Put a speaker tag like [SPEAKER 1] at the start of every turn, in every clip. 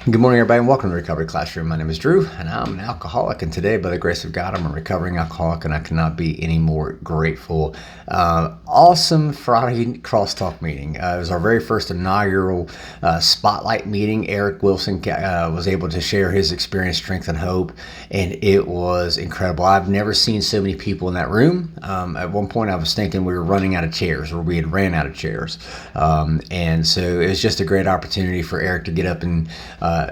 [SPEAKER 1] Good morning, everybody, and welcome to Recovery Classroom. My name is Drew, and I'm an alcoholic. And today, by the grace of God, I'm a recovering alcoholic, and I cannot be any more grateful. Awesome Friday crosstalk meeting. It was our very first inaugural spotlight meeting. Eric Wilson was able to share his experience, strength, and hope, and it was incredible. I've never seen so many people in that room. At one point, I was thinking we were running out of chairs, or we had ran out of chairs, and so it was just a great opportunity for Eric to get up and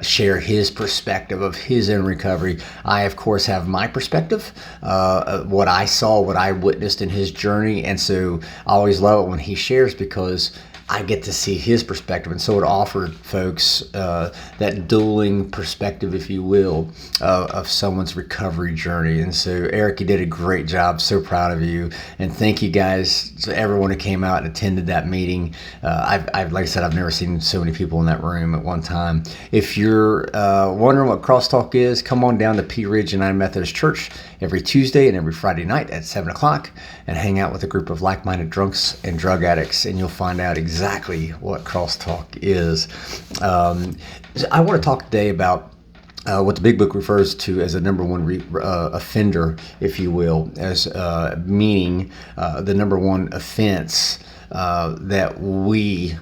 [SPEAKER 1] share his perspective of his own recovery. I, of course, have my perspective, what I saw, what I witnessed in his journey, and so I always love it when he shares because I get to see his perspective, and so it offered folks that dueling perspective, if you will, of someone's recovery journey. And so, Eric, you did a great job. So proud of you, and thank you guys to everyone who came out and attended that meeting. Like I said, I've never seen so many people in that room at one time. If you're wondering what Crosstalk is, come on down to Pea Ridge United Methodist Church every Tuesday and every Friday night at 7 o'clock and hang out with a group of like-minded drunks and drug addicts, and you'll find out exactly what Crosstalk is. I want to talk today about what the Big Book refers to as a number one offender, if you will, as meaning the number one offense that we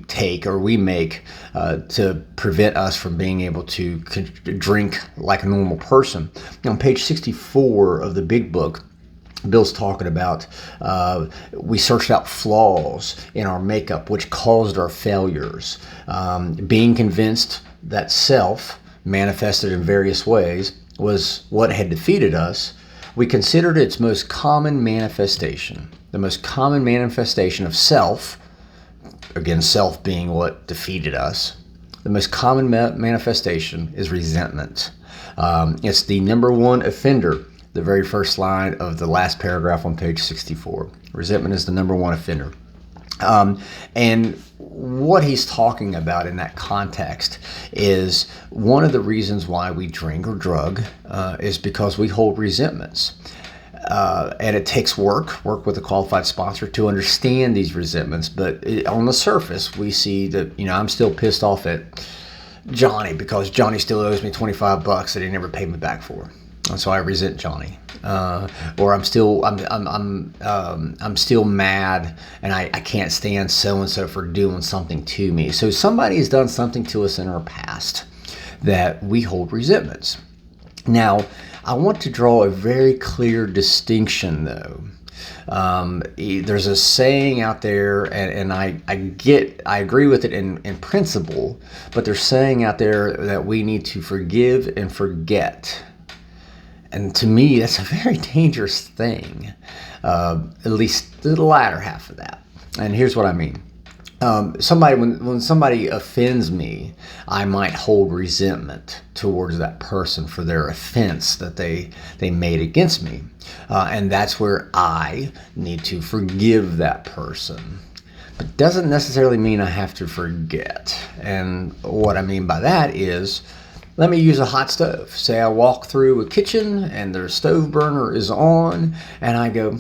[SPEAKER 1] take or we make to prevent us from being able to drink like a normal person. On page 64 of the Big Book, Bill's talking about we searched out flaws in our makeup which caused our failures. Being convinced that self, manifested in various ways, was what had defeated us, we considered its most common manifestation. The most common manifestation of self, again, self being what defeated us, the most common manifestation is resentment. It's the number one offender, the very first line of the last paragraph on page 64. Resentment is the number one offender. And what he's talking about in that context is one of the reasons why we drink or drug is because we hold resentments. And it takes work with a qualified sponsor to understand these resentments. But on the surface, we see that, I'm still pissed off at Johnny because Johnny still owes me $25 that he never paid me back for. And so I resent Johnny, or I'm still mad, and I can't stand so and so for doing something to me. So somebody has done something to us in our past that we hold resentments. Now, I want to draw a very clear distinction, though. There's a saying out there, and I agree with it in principle, but there's saying out there that we need to forgive and forget. And to me, that's a very dangerous thing, at least the latter half of that. And here's what I mean. When somebody offends me, I might hold resentment towards that person for their offense that they made against me. And that's where I need to forgive that person. But it doesn't necessarily mean I have to forget. And what I mean by that is, let me use a hot stove. Say I walk through a kitchen and their stove burner is on, and I go,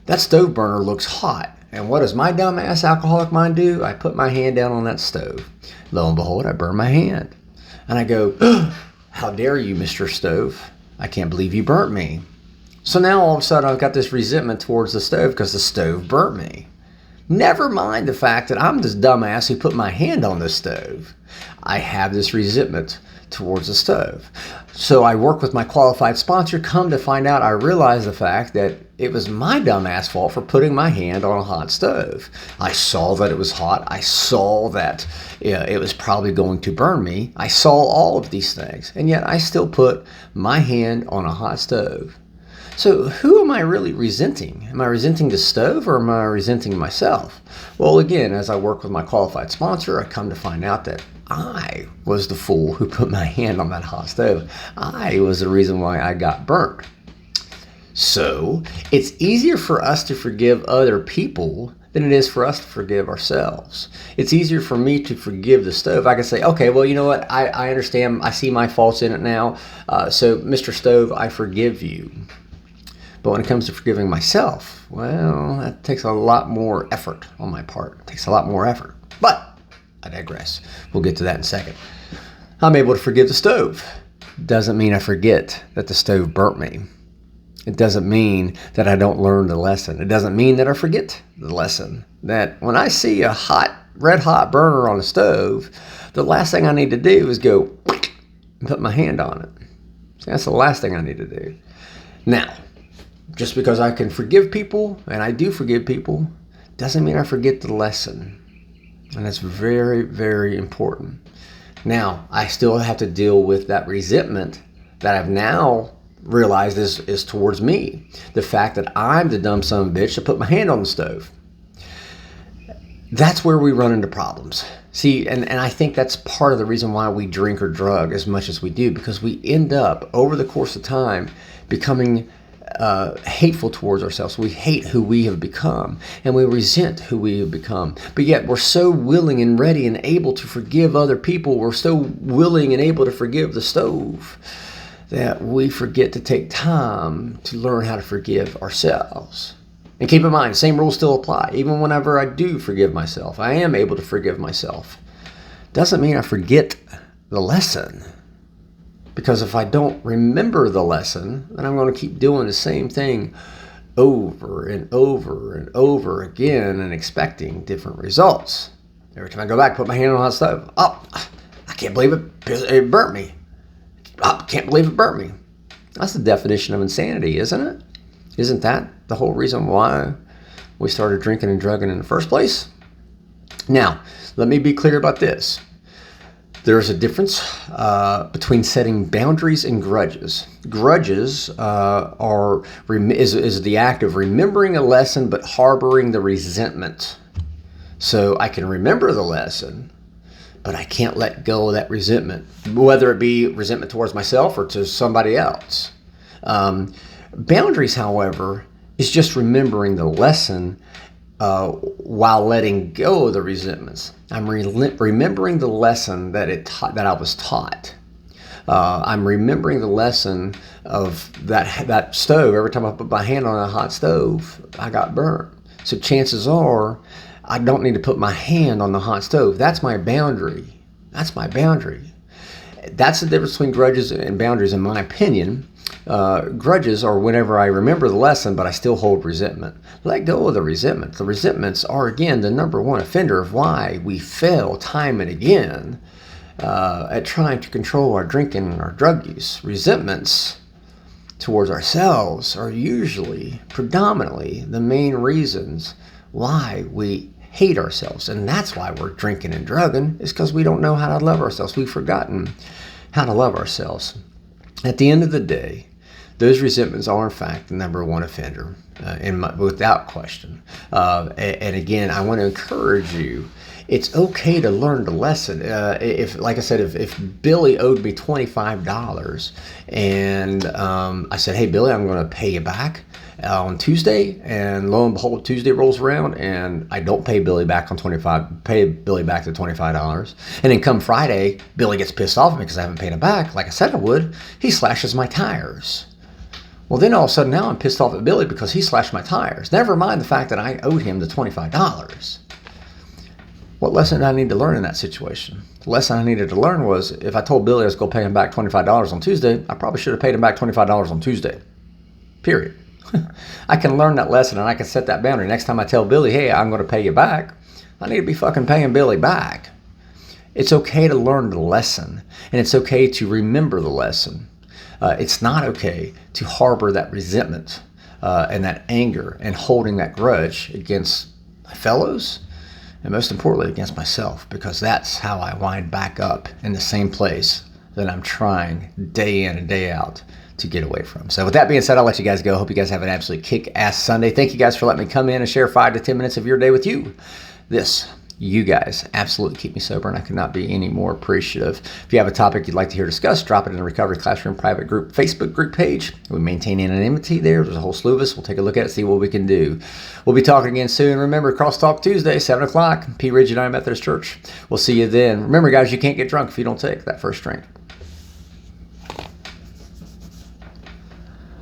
[SPEAKER 1] that stove burner looks hot. And what does my dumbass alcoholic mind do? I put my hand down on that stove. Lo and behold, I burn my hand. And I go, how dare you, Mr. Stove? I can't believe you burnt me. So now all of a sudden I've got this resentment towards the stove because the stove burnt me. Never mind the fact that I'm this dumbass who put my hand on the stove. I have this resentment towards the stove. So I work with my qualified sponsor. Come to find out, I realize the fact that it was my dumbass fault for putting my hand on a hot stove. I saw that it was hot. I saw that it was probably going to burn me. I saw all of these things, and yet I still put my hand on a hot stove. So who am I really resenting? Am I resenting the stove, or am I resenting myself? Well, again, as I work with my qualified sponsor, I come to find out that I was the fool who put my hand on that hot stove. I was the reason why I got burnt. So it's easier for us to forgive other people than it is for us to forgive ourselves. It's easier for me to forgive the stove. I can say, okay, well, you know what? I understand. I see my faults in it now. So, Mr. Stove, I forgive you. But when it comes to forgiving myself, well, that takes a lot more effort on my part. It takes a lot more effort. But I digress. We'll get to that in a second. I'm able to forgive the stove. Doesn't mean I forget that the stove burnt me. It doesn't mean that I don't learn the lesson. It doesn't mean that I forget the lesson. That when I see a red hot burner on the stove, the last thing I need to do is go and put my hand on it. That's the last thing I need to do. Now, just because I can forgive people, and I do forgive people, doesn't mean I forget the lesson. And that's very, very important. Now, I still have to deal with that resentment that I've now realized is towards me. The fact that I'm the dumb son of a bitch that put my hand on the stove. That's where we run into problems. See, and I think that's part of the reason why we drink or drug as much as we do, because we end up, over the course of time, becoming hateful towards ourselves. We hate who we have become, and we resent who we have become. But yet we're so willing and ready and able to forgive other people. We're so willing and able to forgive the stove that we forget to take time to learn how to forgive ourselves. And keep in mind, same rules still apply. Even whenever I do forgive myself, I am able to forgive myself. Doesn't mean I forget the lesson. Because if I don't remember the lesson, then I'm going to keep doing the same thing over and over and over again and expecting different results. Every time I go back, put my hand on the stove. Oh, I can't believe it burnt me. Oh, I can't believe it burnt me. That's the definition of insanity, isn't it? Isn't that the whole reason why we started drinking and drugging in the first place? Now, let me be clear about this. There's a difference between setting boundaries and grudges. Grudges is the act of remembering a lesson but harboring the resentment. So I can remember the lesson, but I can't let go of that resentment, whether it be resentment towards myself or to somebody else. Boundaries, however, is just remembering the lesson while letting go of the resentments. I'm remembering the lesson that I was taught. I'm remembering the lesson of that stove. Every time I put my hand on a hot stove, I got burnt. So chances are, I don't need to put my hand on the hot stove. That's my boundary. That's my boundary. That's the difference between grudges and boundaries, in my opinion. Grudges are whenever I remember the lesson, but I still hold resentment. Let go of the resentment. The resentments are, again, the number one offender of why we fail time and again at trying to control our drinking and our drug use. Resentments towards ourselves are usually, predominantly, the main reasons why we hate ourselves. And that's why we're drinking and drugging, is because we don't know how to love ourselves. We've forgotten how to love ourselves. At the end of the day, those resentments are, in fact, the number one offender, without question. And again, I want to encourage you, it's okay to learn the lesson. Like I said, if Billy owed me $25 and I said, hey, Billy, I'm going to pay you back on Tuesday, and lo and behold, Tuesday rolls around and I don't pay Billy back pay Billy back the $25. And then come Friday, Billy gets pissed off at me because I haven't paid him back, like I said I would. He slashes my tires. Well, then all of a sudden now I'm pissed off at Billy because he slashed my tires. Never mind the fact that I owed him the $25. What lesson did I need to learn in that situation? The lesson I needed to learn was, if I told Billy I was going to pay him back $25 on Tuesday, I probably should have paid him back $25 on Tuesday. Period. I can learn that lesson and I can set that boundary. Next time I tell Billy, hey, I'm going to pay you back, I need to be fucking paying Billy back. It's okay to learn the lesson, and it's okay to remember the lesson. It's not okay to harbor that resentment and that anger and holding that grudge against my fellows, and most importantly, against myself, because that's how I wind back up in the same place that I'm trying day in and day out to get away from. So with that being said, I'll let you guys go. Hope you guys have an absolute kick-ass Sunday. Thank you guys for letting me come in and share 5 to 10 minutes of your day with you. You guys absolutely keep me sober, and I could not be any more appreciative. If you have a topic you'd like to hear discussed, drop it in the Recovery Classroom private group Facebook group page. We maintain anonymity there. There's a whole slew of us. We'll take a look at it, see what we can do. We'll be talking again soon. Remember, Crosstalk Tuesday, 7 o'clock, P. Ridge United Methodist Church. We'll see you then. Remember, guys, you can't get drunk if you don't take that first drink.